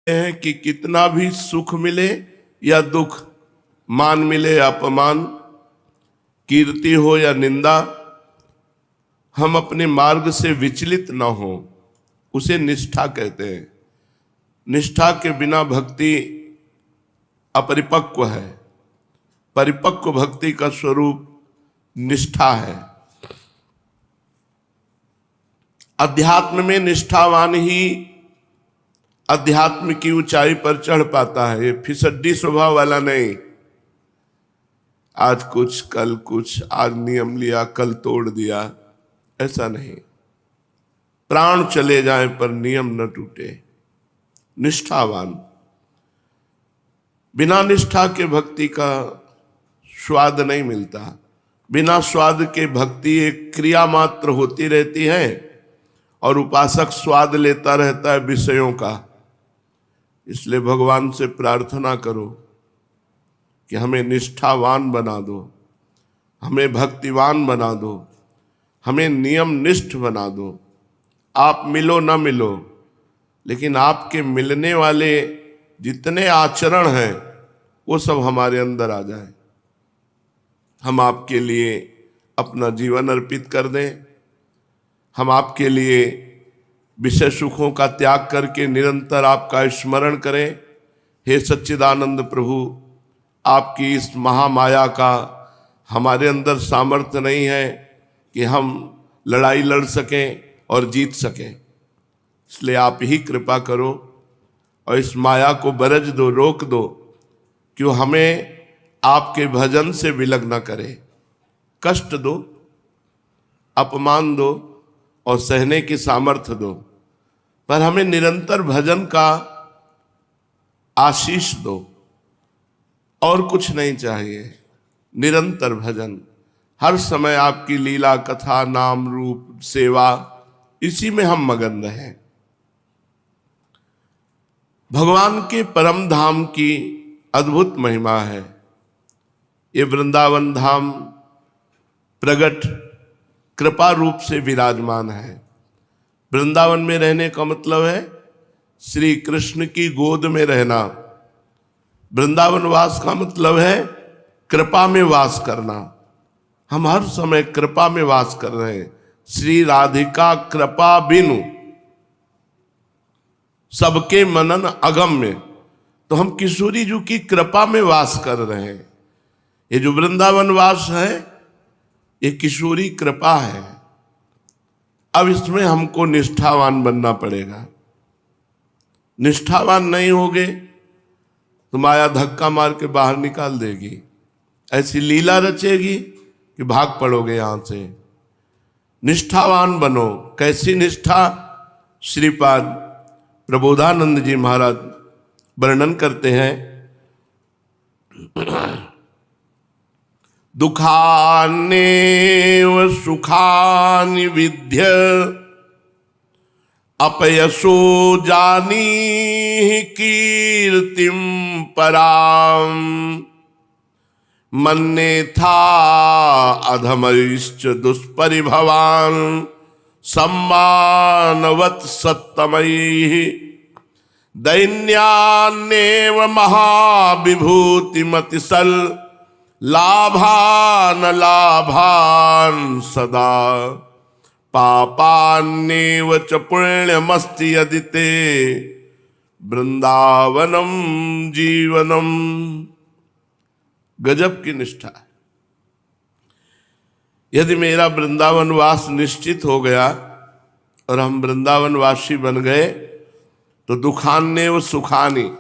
हैं कि कितना भी सुख मिले या दुख, मान मिले या अपमान, कीर्ति हो या निंदा, हम अपने मार्ग से विचलित न हो, उसे निष्ठा कहते हैं। निष्ठा के बिना भक्ति अपरिपक्व है। परिपक्व भक्ति का स्वरूप निष्ठा है। अध्यात्म में निष्ठावान ही अध्यात्म की ऊंचाई पर चढ़ पाता है। ये फिसड्डी स्वभाव वाला नहीं, आज कुछ कल कुछ, आज नियम लिया कल तोड़ दिया, ऐसा नहीं। प्राण चले जाएं पर नियम न टूटे। निष्ठावान। बिना निष्ठा के भक्ति का स्वाद नहीं मिलता। बिना स्वाद के भक्ति एक क्रिया मात्र होती रहती है और उपासक स्वाद लेता रहता है विषयों का। इसलिए भगवान से प्रार्थना करो कि हमें निष्ठावान बना दो, हमें भक्तिवान बना दो, हमें नियम निष्ठ बना दो। आप मिलो न मिलो, लेकिन आपके मिलने वाले जितने आचरण हैं वो सब हमारे अंदर आ जाए। हम आपके लिए अपना जीवन अर्पित कर दें। हम आपके लिए विषय सुखों का त्याग करके निरंतर आपका स्मरण करें। हे सच्चिदानंद प्रभु, आपकी इस महामाया का हमारे अंदर सामर्थ्य नहीं है कि हम लड़ाई लड़ सकें और जीत सकें। इसलिए आप ही कृपा करो और इस माया को बरज दो, रोक दो, कि वो हमें आपके भजन से विलग न करे। कष्ट दो, अपमान दो और सहने की सामर्थ्य दो, पर हमें निरंतर भजन का आशीष दो। और कुछ नहीं चाहिए, निरंतर भजन। हर समय आपकी लीला कथा, नाम रूप, सेवा, इसी में हम मगन रहें। भगवान के परम धाम की अद्भुत महिमा है। ये वृंदावन धाम प्रगट कृपा रूप से विराजमान है। वृंदावन में रहने का मतलब है श्री कृष्ण की गोद में रहना। वृंदावन वास का मतलब है कृपा में वास करना। हम हर समय कृपा में वास कर रहे हैं। श्री राधिका कृपा बिनु सबके मनन अगम्य। तो हम किशोरी जी की कृपा में वास कर रहे हैं। ये जो वृंदावन वास है ये किशोरी कृपा है। अब इसमें हमको निष्ठावान बनना पड़ेगा। निष्ठावान नहीं होगे तो माया धक्का मार के बाहर निकाल देगी। ऐसी लीला रचेगी कि भाग पड़ोगे यहां से। निष्ठावान बनो। कैसी निष्ठा? श्रीपाद प्रबोधानंद जी महाराज वर्णन करते हैं। दुखान्नेव सुखानि विद्य अपयसो जानी कीर्तिम पराम मन्येथा अधमैश्च दुष्परिभवान सम्मानवत् सत्तमैः दैन्यान्नेव महाविभूतिमतिसल लाभान लाभान सदा पापान्नेव च पुण्यमस्ति यदिते वृंदावनम जीवनम। गजब की निष्ठा है। यदि मेरा वृंदावन वास निश्चित हो गया और हम वृंदावन वासी बन गए तो दुखान्ने व सुखानी,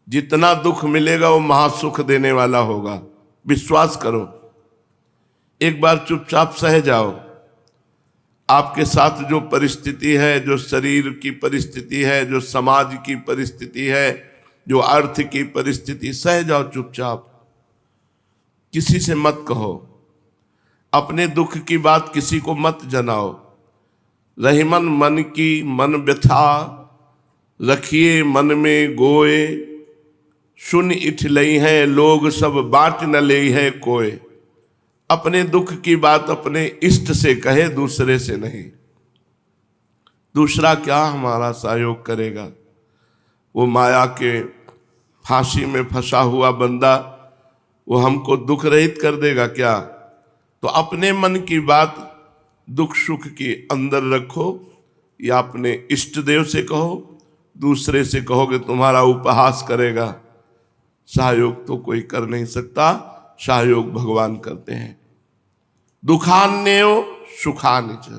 जितना दुख मिलेगा वो महासुख देने वाला होगा। विश्वास करो। एक बार चुपचाप सह जाओ। आपके साथ जो परिस्थिति है, जो शरीर की परिस्थिति है, जो समाज की परिस्थिति है, जो अर्थ की परिस्थिति, सह जाओ चुपचाप। किसी से मत कहो। अपने दुख की बात किसी को मत जनाओ। रहीमन मन की मन व्यथा रखिए मन में गोए सुन इठ लई है लोग सब बांट न ले है कोय। अपने दुख की बात अपने इष्ट से कहे, दूसरे से नहीं। दूसरा क्या हमारा सहयोग करेगा? वो माया के फांसी में फंसा हुआ बंदा वो हमको दुख रहित कर देगा क्या? तो अपने मन की बात दुख सुख की अंदर रखो, या अपने इष्ट देव से कहो, दूसरे से कहोगे तुम्हारा उपहास करेगा, सहयोग तो कोई कर नहीं सकता, सहयोग भगवान करते हैं। दुखान्यो सुखानिच,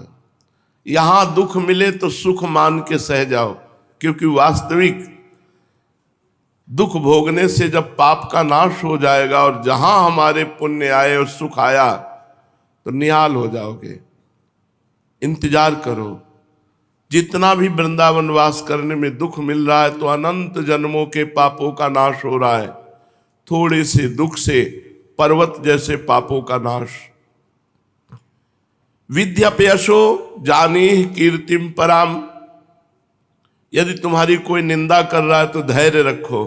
यहां दुख मिले तो सुख मान के सह जाओ, क्योंकि वास्तविक दुख भोगने से जब पाप का नाश हो जाएगा और जहां हमारे पुण्य आए और सुख आया तो निहाल हो जाओगे। इंतजार करो, जितना भी वृंदावन वास करने में दुख मिल रहा है तो अनंत जन्मों के पापों का नाश हो रहा है, थोड़े से दुख से पर्वत जैसे पापों का नाश। विद्यापयशो जानी कीर्तिम पराम, यदि तुम्हारी कोई निंदा कर रहा है तो धैर्य रखो,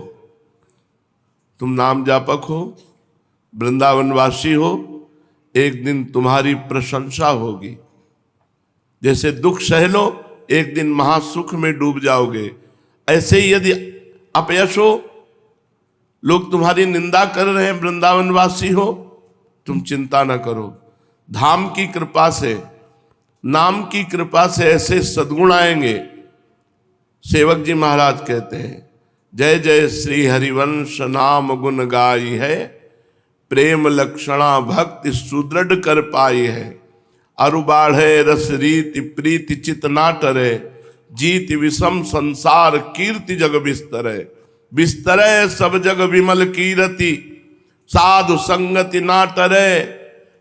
तुम नाम जापक हो, वृंदावनवासी हो, एक दिन तुम्हारी प्रशंसा होगी। जैसे दुख सह लो, एक दिन महासुख में डूब जाओगे। ऐसे ही यदि अपयश हो, लोग तुम्हारी निंदा कर रहे हैं, वृंदावनवासी हो, तुम चिंता न करो। धाम की कृपा से, नाम की कृपा से ऐसे सद्गुण आएंगे। सेवक जी महाराज कहते हैं, जय जय श्री हरिवंश नाम गुण गाई है, प्रेम लक्षणा भक्ति सुदृढ़ कर पाई है। अरु बाढ़े रस रीति प्रीति चित ना टरे, जीत विषम संसार कीर्ति जग बिस्तरे। बिस्तरे सब जग विमल कीरति, साधु संगति ना टरे,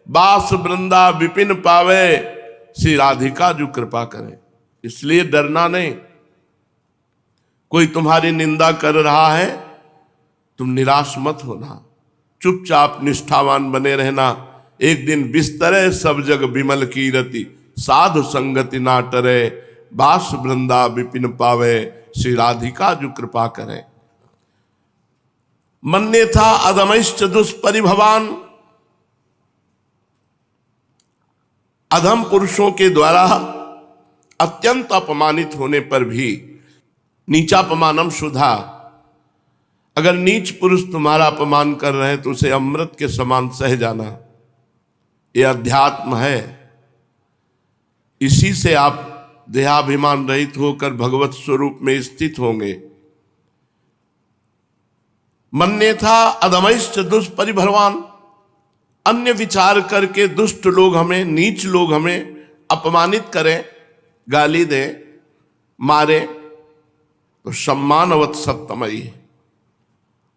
बास वृंदा विपिन पावे। श्री राधिका जो कृपा करे, इसलिए डरना नहीं। कोई तुम्हारी निंदा कर रहा है, तुम निराश मत होना, चुपचाप निष्ठावान बने रहना। एक दिन बिस्तरे सब जग विमल कीरति, साधु संगति ना टरे, बास वृंदा विपिन पावे। श्री राधिका जो कृपा करे। मन्ने था अधमश्च दुष्परिभवान, अधम पुरुषों के द्वारा अत्यंत अपमानित होने पर भी नीचापमानम शुद्धा, अगर नीच पुरुष तुम्हारा अपमान कर रहे हैं तो उसे अमृत के समान सह जाना। यह अध्यात्म है, इसी से आप देहाभिमान रहित होकर भगवत स्वरूप में स्थित होंगे। मन्ने था अधमश्च दुष्परिभवान, अन्य विचार करके दुष्ट लोग हमें, नीच लोग हमें अपमानित करें, गाली दें, मारे, तो सम्मानवत सत्तमयी,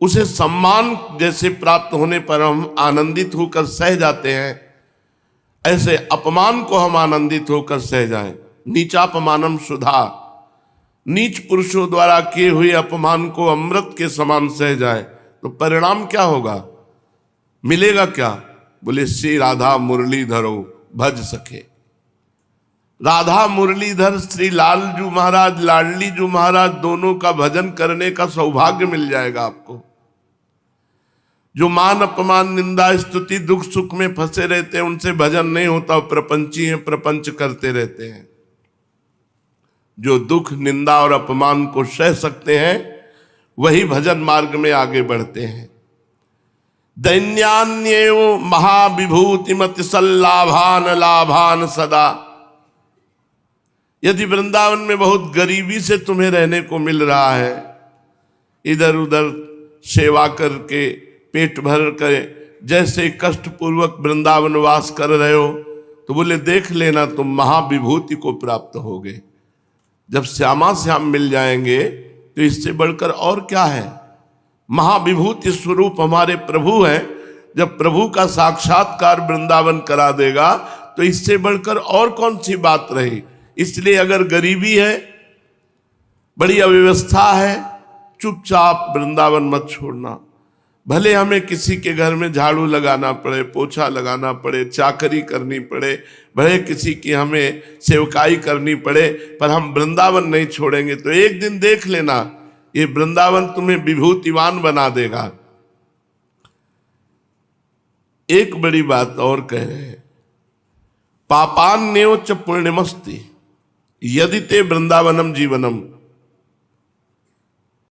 उसे सम्मान जैसे प्राप्त होने पर हम आनंदित होकर सह जाते हैं, ऐसे अपमान को हम आनंदित होकर सह जाएं। नीचापमानम सुधा, नीच पुरुषों द्वारा किए हुए अपमान को अमृत के समान सह जाए तो परिणाम क्या होगा, मिलेगा क्या? बोले श्री राधा मुरलीधरो भज सके। राधा मुरलीधर श्री लालजू महाराज, लाडली जू महाराज, दोनों का भजन करने का सौभाग्य मिल जाएगा आपको। जो मान अपमान निंदा स्तुति दुख सुख में फंसे रहते हैं, उनसे भजन नहीं होता, प्रपंची हैं, प्रपंच करते रहते हैं। जो दुख निंदा और अपमान को सह सकते हैं वही भजन मार्ग में आगे बढ़ते हैं। दैन्यान्यो महाविभूति मत सल्लाभान लाभान सदा, यदि वृंदावन में बहुत गरीबी से तुम्हें रहने को मिल रहा है, इधर उधर सेवा करके पेट भर कर जैसे कष्ट पूर्वक वृंदावन वास कर रहे हो, तो बोले देख लेना तुम महाविभूति को प्राप्त होगे। जब श्यामा श्याम मिल जाएंगे तो इससे बढ़कर और क्या है। महाविभूति स्वरूप हमारे प्रभु हैं, जब प्रभु का साक्षात्कार वृंदावन करा देगा तो इससे बढ़कर और कौन सी बात रही। इसलिए अगर गरीबी है, बड़ी अव्यवस्था है, चुपचाप वृंदावन मत छोड़ना। भले हमें किसी के घर में झाड़ू लगाना पड़े, पोछा लगाना पड़े, चाकरी करनी पड़े, भले किसी की हमें सेवकाई करनी पड़े, पर हम वृंदावन नहीं छोड़ेंगे। तो एक दिन देख लेना, ये वृंदावन तुम्हें विभूतिवान बना देगा। एक बड़ी बात और कह रहे हैं, पापान्यो च पुण्यमस्ति यदि ते वृंदावनम जीवनम,